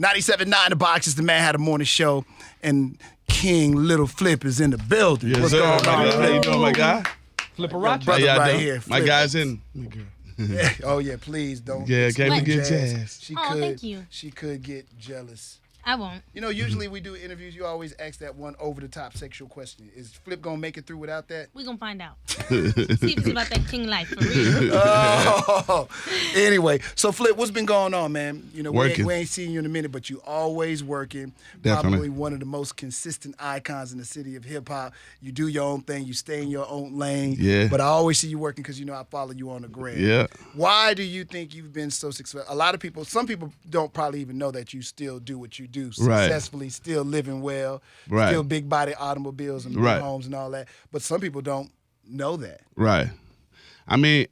97.9 The Box is the Madd Hatta Morning Show, and King Lil Flip is in the building. Yes, What's sir. going on? How you doing, my guy? Flipperacha. Brother How y'all right doing? here. My Flip. guy's in. Yeah. Oh yeah, please don't. Yeah, can't explain forget Jazz. She Oh, could, thank you. She could get jealous. I won't. You know, usually we do interviews. You always ask that one over-the-top sexual question. Is Flip gonna make it through without that? We gonna find out. See if it's about that king life for real. Oh. Anyway, so Flip, what's been going on, man? You know, Working. we ain't seen you in a minute, but you always working. Definitely. Probably one of the most consistent icons in the city of hip hop. You do your own thing. You stay in your own lane. Yeah. But I always see you working because you know I follow you on the gram. Yeah. Why do you think you've been so successful? A lot of people, some people don't probably even know that you still do what you do Right. successfully, still living well, Right. still big body automobiles and big Right. homes and all that. But some people don't know that. Right. I mean,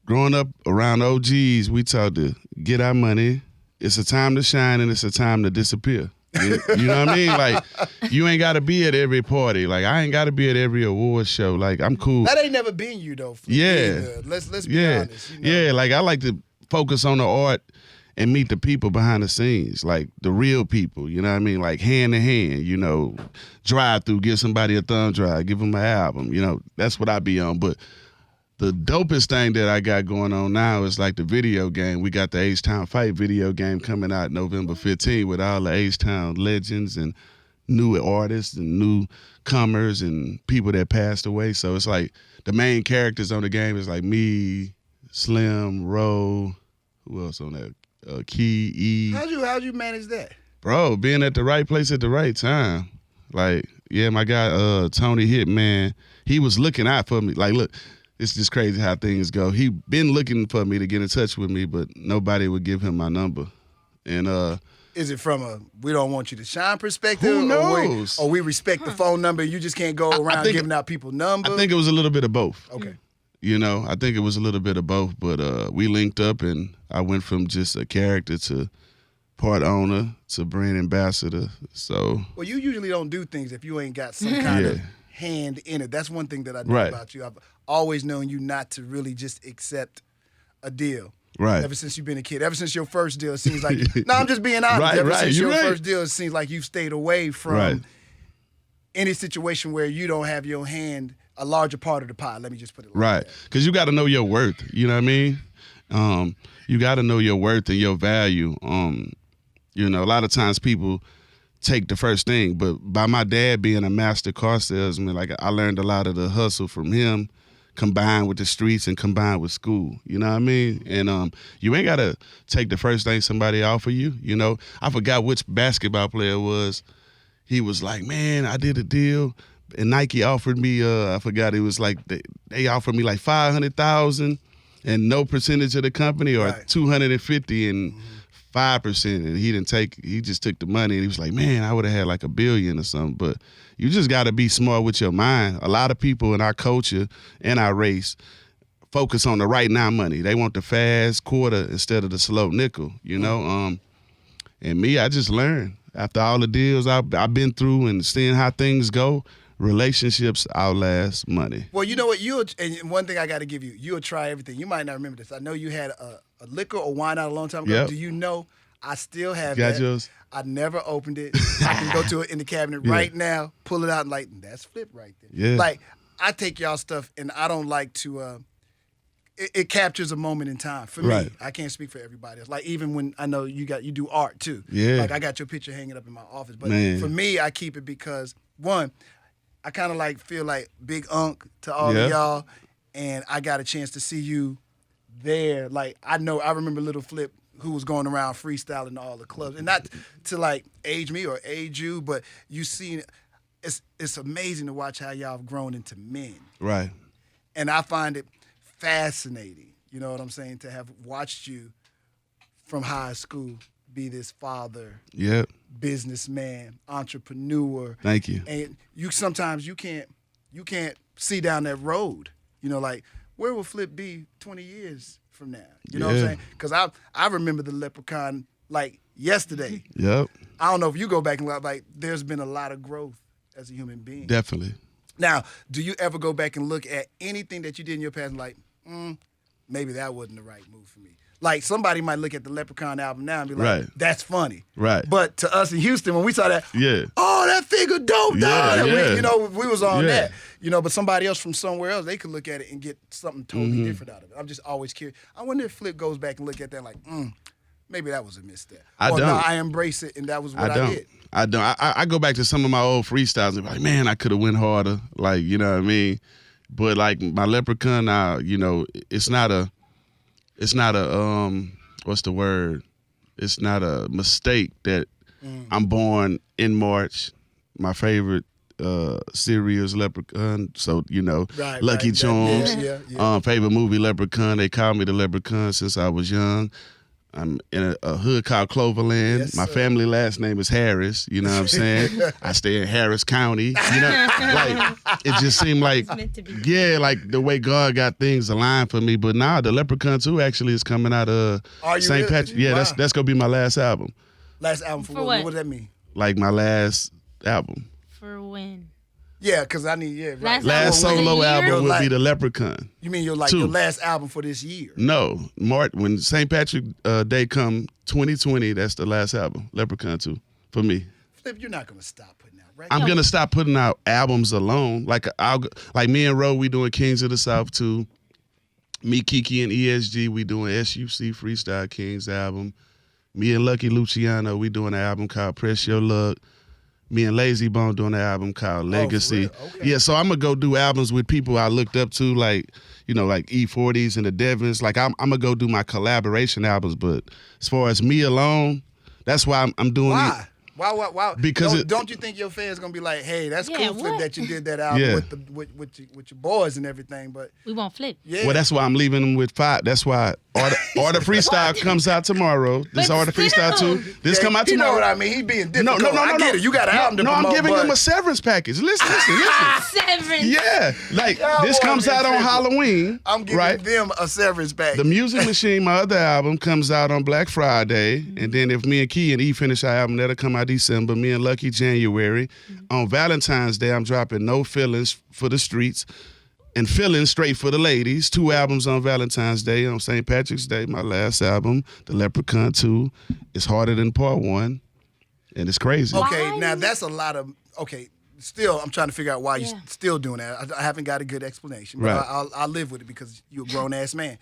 growing up around OGs, we taught to get our money. It's a time to shine and it's a time to disappear. You know what I mean? Like, you ain't got to be at every party. Like, I ain't got to be at every award show. Like, I'm cool. That ain't never been you though. Flip, Yeah. either. Let's be Yeah. honest. You know? Yeah, like I like to focus on the art and meet the people behind the scenes, like the real people, you know what I mean? Like hand to hand, you know, drive through, give somebody a thumb drive, give them an album, you know, that's what I be on. But the dopest thing that I got going on now is like the video game. We got the H-Town Fight video game coming out November 15th with all the H-Town legends and new artists and newcomers and people that passed away. So it's like the main characters on the game is like me, Slim, Ro, who else on that? Key, E. How'd you manage that? Bro, being at the right place at the right time. Like, yeah, my guy Tony Hitman, he was looking out for me. Like, look, it's just crazy how things go. He been looking for me to get in touch with me, but nobody would give him my number. And Is it from a we don't want you to shine perspective? Who knows? Or we respect the phone number, you just can't go around giving out people numbers? I think it was a little bit of both. Okay. You know, I think it was a little bit of both, but we linked up and I went from just a character to part owner to brand ambassador. So Well, you usually don't do things if you ain't got some kind of hand in it. That's one thing that I know Right. about you. I've always known you not to really just accept a deal. Right. Ever since you've been a kid. Ever since your first deal, it seems like no, I'm just being honest. Right, Ever right. since You're your right. first deal, it seems like you've stayed away from Right. any situation where you don't have your hand a larger part of the pie. Let me just put it like right, that. because you got to know your worth. You know what I mean? You got to know your worth and your value. You know, a lot of times people take the first thing, but by my dad being a master car salesman, like I learned a lot of the hustle from him, combined with the streets and combined with school. You know what I mean? And you ain't got to take the first thing somebody offer you. You know, I forgot which basketball player it was. He was like, man, I did a deal. And Nike offered me, I forgot, it was like, they offered me like $500,000 and no percentage of the company, or Right. 250 and 5%. And he just took the money and he was like, man, I would have had like $1 billion or something. But you just got to be smart with your mind. A lot of people in our culture and our race focus on the right now money. They want the fast quarter instead of the slow nickel, you know? And me, I just learned after all the deals I've been through and seeing how things go, relationships outlast money. Well, you know what? And one thing I got to give you, you'll try everything. You might not remember this. I know you had a liquor or wine out a long time ago. Yep. Do you know I still have Got that? yours? I never opened it. I can go to it in the cabinet right now, pull it out, and like, that's Flip right there. Yeah. Like, I take y'all stuff, and I don't like to, it captures a moment in time for me. Right. I can't speak for everybody else. Like, even when I know you do art too. Yeah. Like, I got your picture hanging up in my office. But Man. for me, I keep it because, one, I kind of like feel like big unk to all Yeah. of y'all, and I got a chance to see you there. Like, I remember Lil Flip, who was going around freestyling all the clubs, and not to like age me or age you, but you see, it's amazing to watch how y'all have grown into men, Right. and I find it fascinating. You know what I'm saying? To have watched you from high school be this father, Yep. businessman, entrepreneur. Thank you. And sometimes you can't see down that road. You know, like, where will Flip be 20 years from now? You know what I'm Yeah. saying? Because I remember the Leprechaun like yesterday. Yep. I don't know if you go back and look, like, there's been a lot of growth as a human being. Definitely. Now, do you ever go back and look at anything that you did in your past and like, maybe that wasn't the right move for me? Like somebody might look at the Leprechaun album now and be like, Right. "That's funny." Right. But to us in Houston, when we saw that, Yeah. oh, that figure dope, Yeah, dog. yeah. We was on Yeah. that. But somebody else from somewhere else, they could look at it and get something totally Mm-hmm. different out of it. I'm just always curious. I wonder if Flip goes back and look at that like, maybe that was a misstep. I or don't. no, I embrace it and that was what I did. I don't. I go back to some of my old freestyles and be like, man, I could have went harder. Like, you know what I mean? But like my Leprechaun now, it's not a what's the word? It's not a mistake that I'm born in March. My favorite cereal is Leprechaun. So, Right, Lucky right. Charms. Yeah. Favorite movie, Leprechaun. They called me the Leprechaun since I was young. I'm in a hood called Cloverland. Yes, My sir. family last name is Harris. You know what I'm saying? I stay in Harris County. Like it just seemed like, meant to be. yeah, like the way God got things aligned for me. But now the Leprechaun 2 actually is coming out of Are you St. really? Patrick. Yeah, Wow. that's gonna be my last album. Last album for For what? what? What does that mean? Like my last album. For when? Yeah, because I need, right. Last Last album for the solo year? album would Like- be the Leprechaun. You mean your 2. last album for this year? No, when St. Patrick Day come 2020, that's the last album, Leprechaun 2, for me. Flip, you're not gonna stop putting out, right? I'm gonna stop putting out albums alone. Like me and Ro, we doing Kings of the South 2. Me, Kiki, and ESG, we doing SUC Freestyle Kings album. Me and Lucky Luciano, we doing an album called Press Your Luck. Me and Lazy Bone doing an album called Legacy. real? Okay. Yeah, so I'm gonna go do albums with people I looked up to, like E40s and the Devons. Like I'm gonna go do my collaboration albums. But as far as me alone, that's why I'm doing Why? it. Why? Because don't you think your fans gonna be like, hey, that's Yeah, cool, Flip, what? that you did that album Yeah. with your boys and everything, but We won't Flip. yeah. Well, that's why I'm leaving them with 5. That's why Order Freestyle comes out tomorrow. This But Order Freestyle still. 2. This Yeah, come out you tomorrow. know what I mean? He being difficult. No. I get it. You got an album to No, promote. I'm giving but them a severance package. Listen. Severance. Yeah, like Y'all this wanna comes be out on tripping. Halloween. I'm giving right? them a severance pack. The Music Machine, my other album, comes out on Black Friday. And then if me and Key and E finish our album, that'll come out December. Me and Lucky January. On Valentine's Day, I'm dropping No Feelings for the Streets and Feelings Straight for the Ladies. 2 albums on Valentine's Day. On St. Patrick's Day, my last album, The Leprechaun 2. It's harder than part 1. And it's crazy. Okay, Why? now that's a lot of Still, I'm trying to figure out why Yeah. you're still doing that. I haven't got a good explanation, but Right. I'll live with it because you're a grown ass man.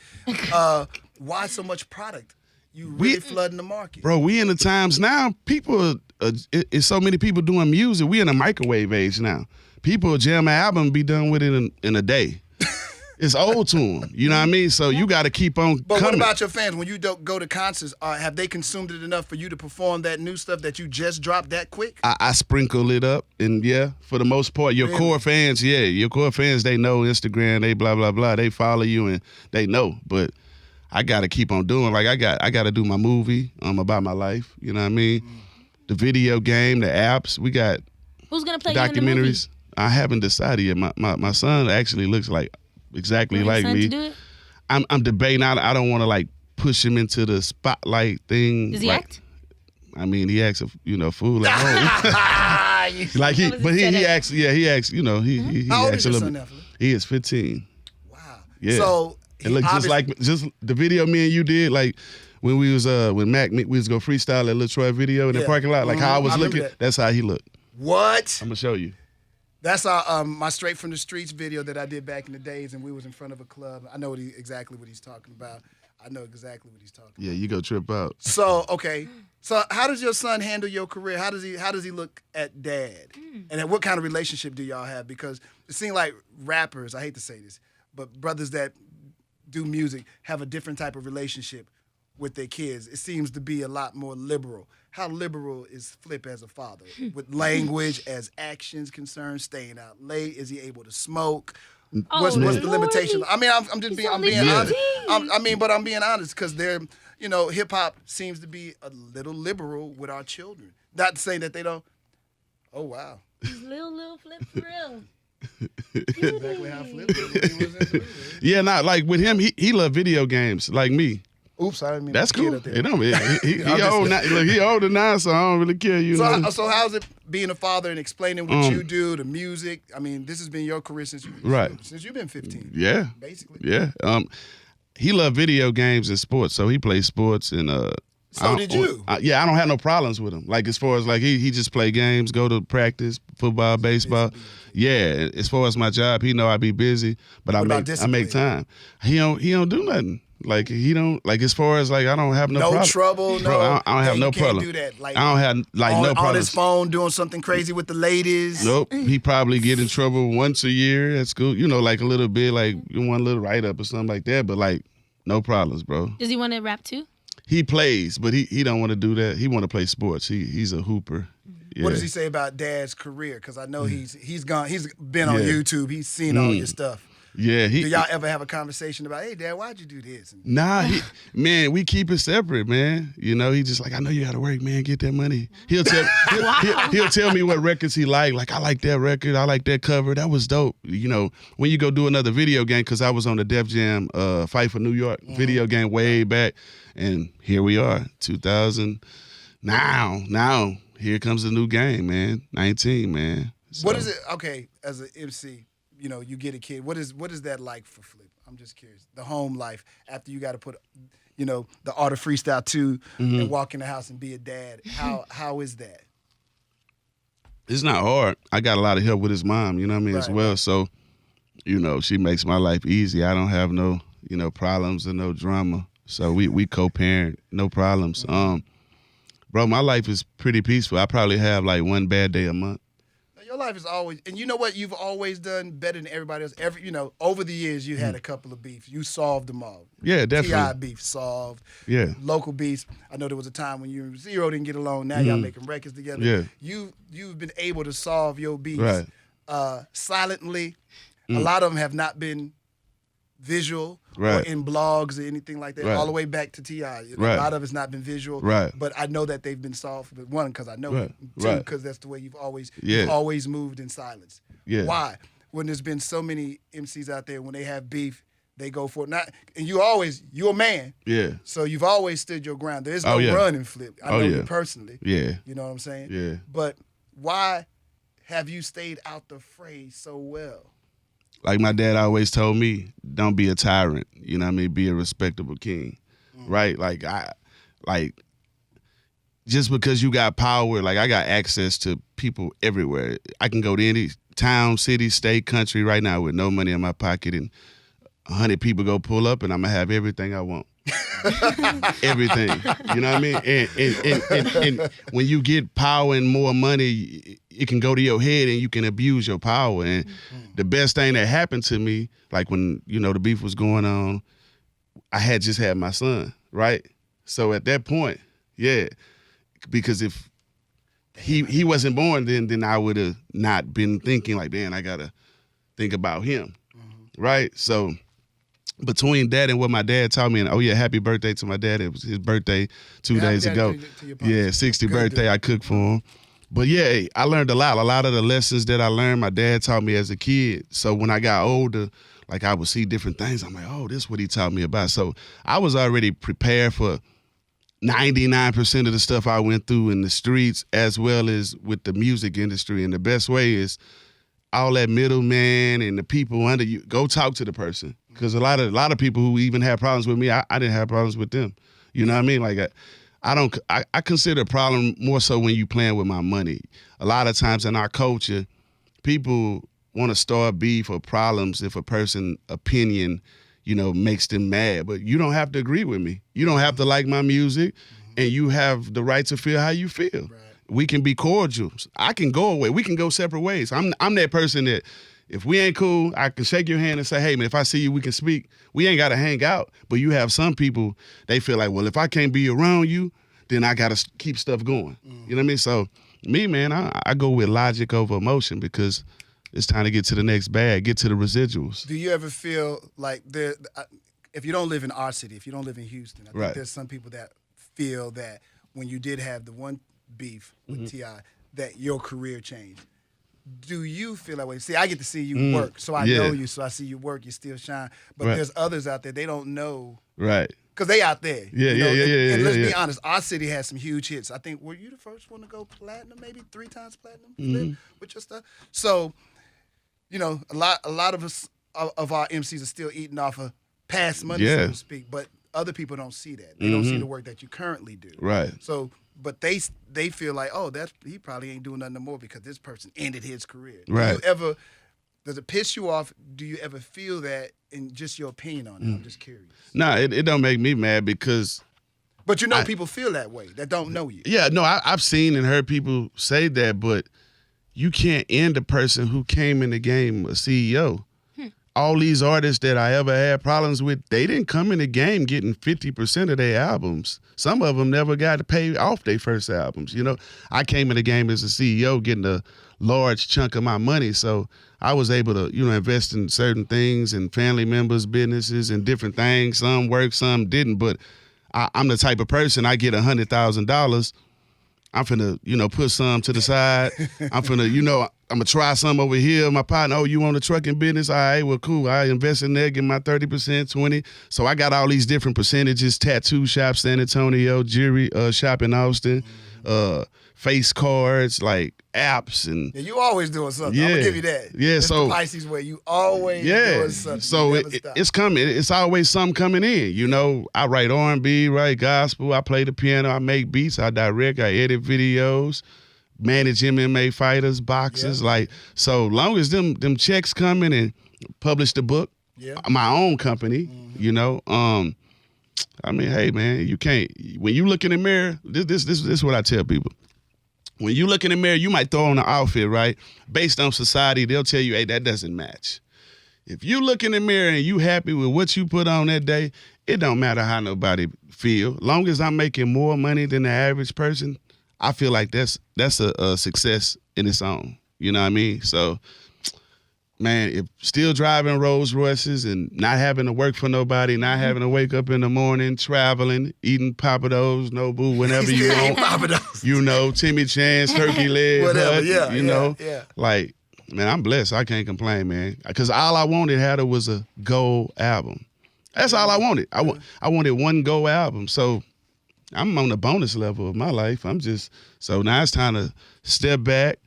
Why so much product? You We- really flooding the market. Bro, we in the times now, people, it's so many people doing music. We in a microwave age now. People jam an album and be done with it in a day. It's old to them. You know what I mean? So you got to keep on But coming. what about your fans? When you don't go to concerts, have they consumed it enough for you to perform that new stuff that you just dropped that quick? I sprinkle it up, and yeah, for the most part, your core fans, they know Instagram, they blah blah blah, they follow you and they know. But I gotta keep on doing. Like I gotta do my movie about my life. You know what I mean? The video game, the apps. We got Who's gonna play you in the movie? documentaries. I haven't decided yet. My son actually looks like exactly Want your like son me. to do it? I'm debating. I don't want to like push him into the spotlight thing. Does he like, act? I mean, he acts a fool at home. Like That was but his he setup. acts. Yeah, he acts. You know, he How old acts is your a son little. now, Flip? He is 15. Wow. Yeah. So It looks just like the video me and you did. Like when we was when Mac we was go freestyle at Lil Troy video in the Yeah. parking lot. Like how I was I remember looking. that. That's how he looked. what? I'm gonna show you. That's our my Straight from the Streets video that I did back in the days, and we was in front of a club. I know exactly what he's talking about. I know exactly what he's talking about. Yeah, you go trip out. So okay, so how does your son handle your career? How does he look at dad? And then what kind of relationship do y'all have? Because it seems like rappers, I hate to say this, but brothers that do music have a different type of relationship with their kids. It seems to be a lot more liberal. How liberal is Flip as a father with language, as actions concerned, staying out late? Is he able to smoke? What's the Lordy. limitation? I mean, I'm just He's being, I'm only being honest. 15. But I'm being honest because they're, hip hop seems to be a little liberal with our children. Not to say that they don't. Oh wow. He's Lil Flip for real. Exactly how Flip was when he was into it. Yeah, not like with him. He loved video games like me. Oops, I didn't mean That's to kid cool. up there. It don't, he I'm just- old now. Look, he older now, so I don't really care. You know. So how's it being a father and explaining what you do, the music? I mean, this has been your career since Right. since you've been 15. Yeah. Basically. Yeah. he loved video games and sports, so he played sports and So did you? I don't have no problems with him. Like as far as like he just play games, go to practice, football, baseball. Yeah, as far as my job, he know I be busy, but I make time. He don't do nothing. Like he don't like as far as like I don't have no problem. Trouble, no. Bro, I don't have no problem. Do that. Like, I don't have like no problem. On his phone doing something crazy with the ladies. Nope. He probably get in trouble once a year at school. You know, like a little bit, like one little write up or something like that. But like no problems, bro. Does he want to rap too? He plays, but he don't want to do that. He want to play sports. He's a hooper. Yeah. What does he say about Dad's career? Because I know he's been on YouTube. He's seen all your stuff. Yeah. Do y'all ever have a conversation about, hey, Dad, why'd you do this? Nah, man, we keep it separate, man. You know, he just like, I know you got to work, man. Get that money. He'll tell me what records he like. Like, I like that record. I like that cover. That was dope. You know, when you go do another video game, because I was on the Def Jam Fight for New York video game way back, and here we are, 2000. Now, here comes the new game, man. 19, man. So. What is it? Okay, as an MC, you know, you get a kid. What is that like for Flip? I'm just curious. The home life after you got to put, you know, the art of freestyle too, and walk in the house and be a dad. How is that? It's not hard. I got a lot of help with his mom, you know what I mean, as well. So, you know, she makes my life easy. I don't have no, you know, problems and no drama. So we co-parent, no problems. Bro, my life is pretty peaceful. I probably have like one bad day a month. Your life is always, and you know what? You've always done better than everybody else. Over the years, you had a couple of beefs. You solved them all. Yeah, definitely. T.I. beef solved. Yeah. Local beefs. I know there was a time when you and Zero didn't get along. Now y'all making records together. Yeah. You've been able to solve your beefs silently. A lot of them have not been visual or in blogs or anything like that, all the way back to T.I. A lot of it's not been visual, but I know that they've been solved. But one, because I know it. Two, because that's the way you've always moved in silence. Yeah. Why? When there's been so many MCs out there, when they have beef, they go for it. And you're a man. Yeah. So you've always stood your ground. There is no run and Flip. I know you personally. Yeah. You know what I'm saying? Yeah. But why have you stayed out the fray so well? Like my dad always told me, don't be a tyrant. You know what I mean? Be a respectable king. Right? Like just because you got power, like I got access to people everywhere. I can go to any town, city, state, country right now with no money in my pocket, and 100 people go pull up, and I'm gonna have everything I want. Everything. You know what I mean? And when you get power and more money, it can go to your head and you can abuse your power. And the best thing that happened to me, like when, you know, the beef was going on, I had just had my son, right? So at that point, because if he wasn't born then I would have not been thinking like, man, I gotta think about him, right? So between that and what my dad taught me, and happy birthday to my dad. It was his birthday 2 days ago. To your 60th birthday, I cooked for him. But yeah, I learned a lot. A lot of the lessons that I learned, my dad taught me as a kid. So when I got older, like I would see different things. I'm like, oh, this is what he taught me about. So I was already prepared for 99% of the stuff I went through in the streets, as well as with the music industry. And the best way is all that middleman and the people under you, go talk to the person. Because a lot of people who even had problems with me, I didn't have problems with them. You know what I mean? Like I consider a problem more so when you playing with my money. A lot of times in our culture, people want to start beef or problems if a person opinion, you know, makes them mad. But you don't have to agree with me. You don't have to like my music, and you have the right to feel how you feel. Right. We can be cordial. I can go away. We can go separate ways. I'm that person that if we ain't cool, I can shake your hand and say, hey, man, if I see you, we can speak. We ain't got to hang out. But you have some people, they feel like, well, if I can't be around you, then I got to keep stuff going. You know what I mean? So me, man, I go with logic over emotion because it's time to get to the next bag, get to the residuals. Do you ever feel like if you don't live in our city, if you don't live in Houston, I think there's some people that feel that when you did have the one beef with T.I., that your career changed. Do you feel that way? See, I get to see you work, so I know you, so I see you work, you still shine. But there's others out there, they don't know. Right. Because they out there. Yeah. And let's be honest, our city has some huge hits. I think, were you the first one to go platinum, maybe 3 times platinum with your stuff? So, you know, a lot of us, of our MCs are still eating off of past money, so to speak. But other people don't see that. They don't see the work that you currently do. Right. So, but they feel like, oh, he probably ain't doing nothing no more because this person ended his career. Right. Does it piss you off? Do you ever feel that? And just your opinion on it? I'm just curious. Nah, it don't make me mad because. But people feel that way that don't know you. Yeah, no, I've seen and heard people say that, but you can't end a person who came in the game a CEO. All these artists that I ever had problems with, they didn't come in the game getting 50% of their albums. Some of them never got to pay off their first albums. You know, I came in the game as a CEO getting a large chunk of my money, so I was able to, invest in certain things and family members' businesses and different things. Some worked, some didn't, but I'm the type of person, I get $100,000, I'm finna, put some to the side. I'm finna, I'm gonna try some over here. My partner, oh, you on the trucking business? All right, well, cool. I invest in there, get my 30%, 20. So I got all these different percentages: tattoo shop, San Antonio, jewelry shop in Austin, face cards, like apps, and you always doing something. Yeah, I'm gonna give you that. Yeah, it's so the Pisces way. You always doing something. So it's coming. It's always something coming in. I write R&B, write gospel. I play the piano. I make beats. I direct. I edit videos. Manage MMA fighters, boxers. So long as them checks coming and publish the book, my own company. I mean, hey man, you can't. When you look in the mirror, this is what I tell people. When you look in the mirror, you might throw on an outfit, right? Based on society, they'll tell you, hey, that doesn't match. If you look in the mirror and you happy with what you put on that day, it don't matter how nobody feel. Long as I'm making more money than the average person, I feel like that's a success in its own. You know what I mean? So, man, if still driving Rolls Royces and not having to work for nobody, not having to wake up in the morning, traveling, eating Papados, Nobu, whenever you want. Timmy Chan's turkey leg, whatever. Like, man, I'm blessed. I can't complain, man. Because all I wanted was a gold album. That's all I wanted. I wanted one gold album. So I'm on the bonus level of my life. So now it's time to step back,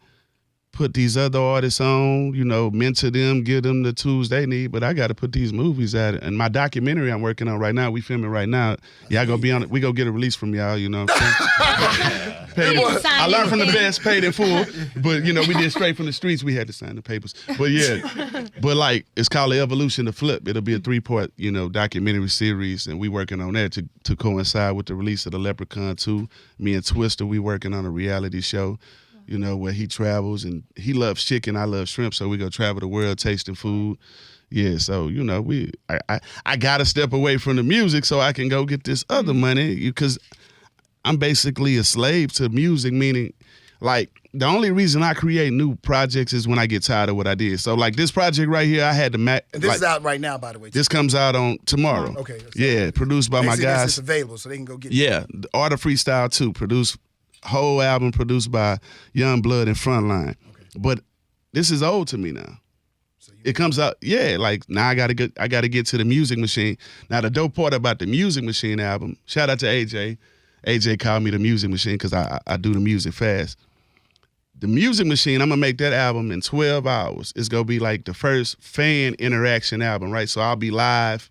put these other artists on, mentor them, give them the tools they need. But I got to put these movies out. And my documentary I'm working on right now, we filming right now. Y'all gonna be on it. We gonna get a release from y'all, you know what I'm saying? I learned from the best, paid in full. But, we did straight from the streets. We had to sign the papers. But yeah, it's called The Evolution of Flip. It'll be a 3-part, documentary series. And we working on that to coincide with the release of the Leprechaun 2. Me and Twister, we working on a reality show. Where he travels, and he loves chicken, I love shrimp, so we go travel the world tasting food. Yeah, so, I got to step away from the music so I can go get this other money, because I'm basically a slave to music, meaning, like, the only reason I create new projects is when I get tired of what I did. So, like, this project right here, I had to And this is out right now, by the way. This comes out on tomorrow. Okay. Yeah, produced by my guys. It's available, so they can go get it. Yeah, the Art of Freestyle 2, produced whole album produced by Young Blood and Frontline. Okay. But this is old to me now. So it comes out, like now I gotta get to the Music Machine. Now the dope part about the Music Machine album, shout out to AJ. AJ called me the Music Machine because I do the music fast. The Music Machine, I'm gonna make that album in 12 hours. It's gonna be like the first fan interaction album, right? So I'll be live,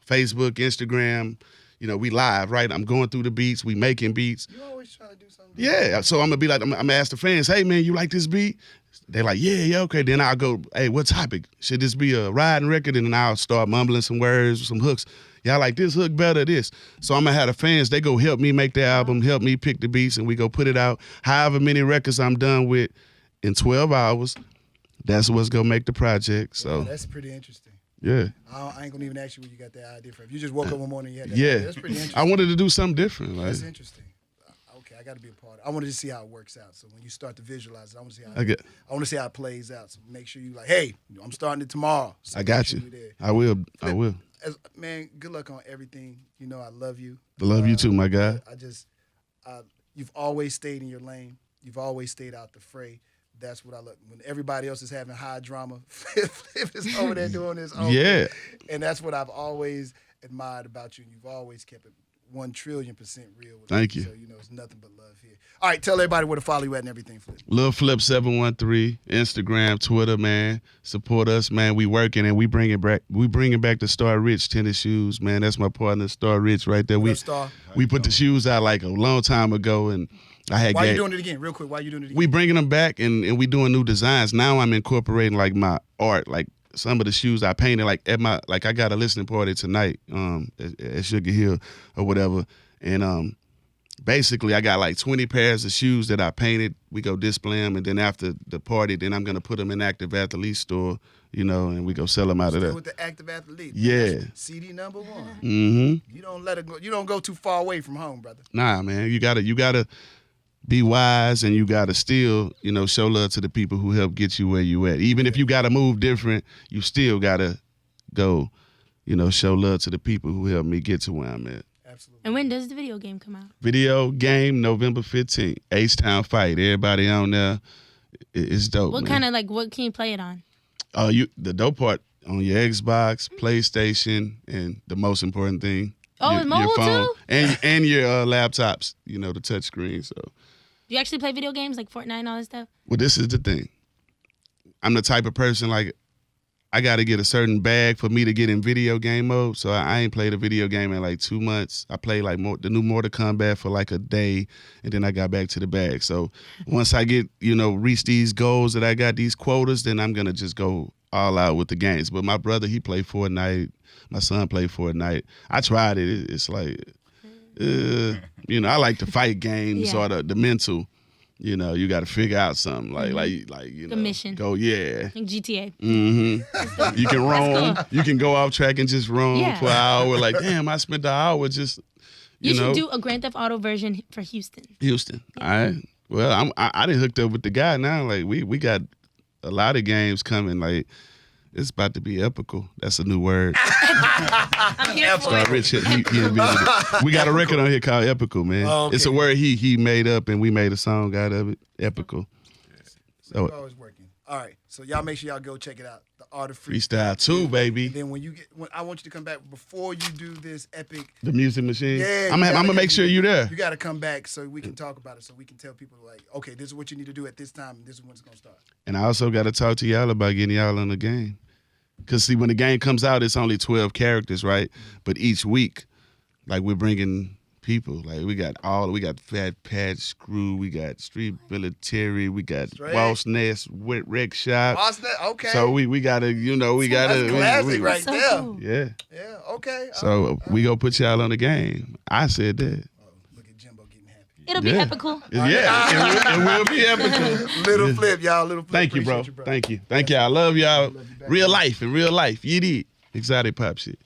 Facebook, Instagram, we live, right? I'm going through the beats, we making beats. You always trying to do something. Yeah, so I'm gonna be like, I'm gonna ask the fans, hey man, you like this beat? They're like, yeah, okay. Then I'll go, hey, what topic? Should this be a riding record? And then I'll start mumbling some words, some hooks. Y'all like this hook better, this. So I'm gonna have the fans, they go help me make the album, help me pick the beats, and we go put it out. However many records I'm done with in 12 hours, that's what's gonna make the project. So that's pretty interesting. Yeah. I ain't gonna even ask you where you got that idea from. If you just woke up one morning and you had that idea, that's pretty interesting. I wanted to do something different. That's interesting. Okay, I got to be a part of it. I want to see how it works out. So when you start to visualize it, I want to see how it plays out. So make sure you like, hey, I'm starting it tomorrow. So I got you. I will. Man, good luck on everything. I love you. I love you too, my guy. You've always stayed in your lane. You've always stayed out the fray. That's what I love. When everybody else is having high drama, Flip is over there doing his own thing. And that's what I've always admired about you. You've always kept it 1,000,000,000% real. With Thank me. you. So, it's nothing but love here. All right, tell everybody where to follow you at and everything, Flip. Lil Flip 713, Instagram, Twitter, man. Support us, man. We working and we bringing back the Star Rich tennis shoes, man. That's my partner, Star Rich, right there. We put the shoes out like a long time ago, and I had. Why you doing it again, real quick? Why you doing it again? We bringing them back and we doing new designs. Now I'm incorporating like my art, like some of the shoes I painted, like I got a listening party tonight, at Sugar Hill or whatever, and basically, I got like 20 pairs of shoes that I painted. We go display them, and then after the party, then I'm gonna put them in Active Athlete store, and we go sell them out of there. With the Active Athlete, yeah. That's CD number 1. Mm-hmm. You don't let it go. You don't go too far away from home, brother. Nah, man, you gotta be wise, and you gotta still, show love to the people who help get you where you at. Even if you gotta move different, you still gotta go, show love to the people who helped me get to where I'm at. Absolutely. And when does the video game come out? Video game November 15th. H-Town Fight. Everybody on there. It's dope. What man. what can you play it on? The dope part on your Xbox, PlayStation, and the most important thing. Oh, it's mobile too? And your laptops, the touch screen. So Do you actually play video games like Fortnite and all that stuff? well, this is the thing. I'm the type of person like I got to get a certain bag for me to get in video game mode. So I ain't played a video game in like 2 months. I played like the new Mortal Kombat for like a day, and then I got back to the bag. So once I get, reach these goals that I got, these quotas, then I'm going to just go all out with the games. But my brother, he played Fortnite. My son played Fortnite. I tried it. It's like, I like to fight games or the mental. You got to figure out something The mission. Go, yeah. Like GTA. Mm-hmm. You can roam. Cool. You can go off track and just roam for an hour. Like, damn, I spent the hour just, You should do a Grand Theft Auto version for Houston. Houston. All right. Well, I done hooked up with the guy now. Like, we got a lot of games coming. Like, it's about to be epical. That's a new word. I'm here for Star it. Rich, he invented it. We got a record on here called Epical, man. Oh, okay. It's a word he made up, and we made a song out of it. Epical. So it's always working. All right. So y'all make sure y'all go check it out. The Art of Freestyle 2, baby. And then when I want you to come back before you do this epic. The music machine. Yeah. I'm gonna make sure you're there. You got to come back so we can talk about it. So we can tell people like, okay, this is what you need to do at this time. And this is when it's gonna start. And I also got to talk to y'all about getting y'all on the game. Because, see, when the game comes out, it's only 12 characters, right? But each week, like, we're bringing people. Like, we got Fat Pat, Screw, we got Street Military, we got Boss Nest, Wreck Shop. Boss Nest, okay. So we got to, That's classic right So there. cool. Yeah. Yeah, okay. So we go put y'all on the game. I said that. Look at Jimbo getting happy. It'll be epical. Yeah, it will be epical. Little Flip, y'all. Little Flip. Thank you, bro. Appreciate you, Thank you. I love y'all. Real life, in real life. You did. Exotic pop shit.